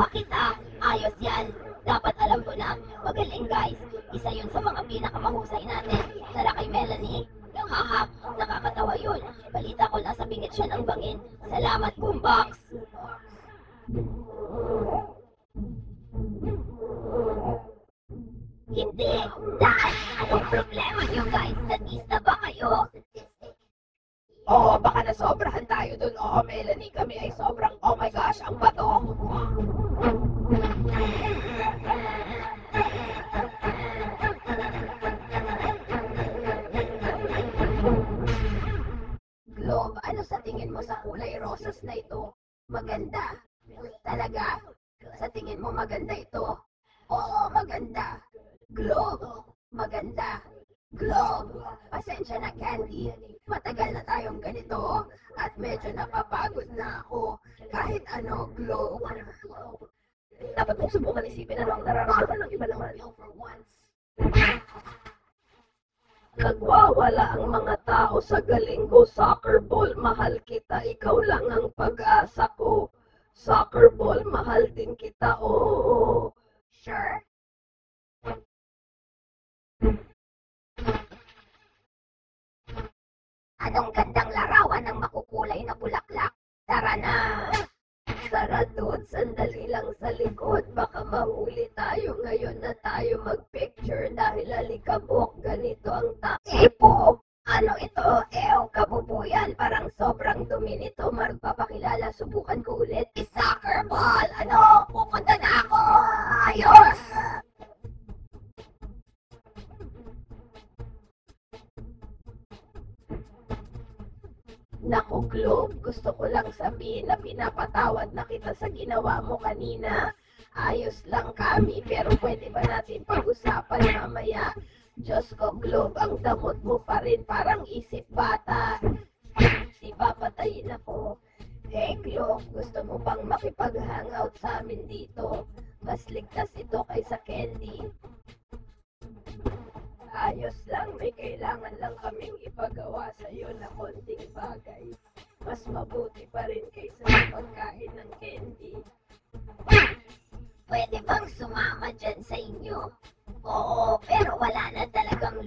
nakuha kita. Ayos yan. Dapat alam ko na. Magaling guys. Isa yun sa mga pinakamahusay natin. Tara kay Melanie. Haha, nakakatawa yun. Balita ko nasa bingit siya ng bangin. Salamat, Boombox. Hindi. Dahil anong problema nyo guys? Statista ba kayo? Oo, baka nasobrahan tayo dun. Oo, Melanie, kami ay sobrang, oh my gosh, ang bato. Globe, ano sa tingin mo sa kulay rosas na ito? Maganda. Talaga? Sa tingin mo maganda ito? Oo, maganda. Globe, maganda. Globe, pasensya na Candy. Matagal na tayong ganito at medyo napapagod na ako. Kahit ano, Globe. Dapat mong subukan isipin ano ang nararamdaman ng iba naman. Nagwawala ang mga tao sa galing ko, soccer ball. Mahal kita, ikaw lang ang pag-asa ko. Soccer ball, mahal din kita, oo. Sure. Anong gandang larawan ng makukulay na bulaklak? Tara na! Tara doon, sandali lang sa likod. Baka mahuli tayo ngayon na tayo mag-picture dahil alikabok, ganito ang Epo! Ano ito? Kabubuyan. Parang sobrang dumi nito. Magpapakilala, subukan ko ulit. Soccer ball! Ano? Pupunta na ako! Ayos! Naku, Globe, gusto ko lang sabihin na pinapatawad na kita sa ginawa mo kanina. Ayos lang kami, pero pwede ba natin pag-usapan mamaya? Diyos ko, Globe, ang damot mo pa rin parang isip bata. Di ba patayin ako? Globe, gusto mo bang makipag-hangout sa amin dito? Mas ligtas ito kaysa Candy. Ayos lang, may kailangan lang kaming ipagawa sa iyo na konting bagay. Mas mabuti pa rin kaysa sa pagkain ng candy. Pwede bang sumama dyan sa inyo? Oo, pero wala na talagang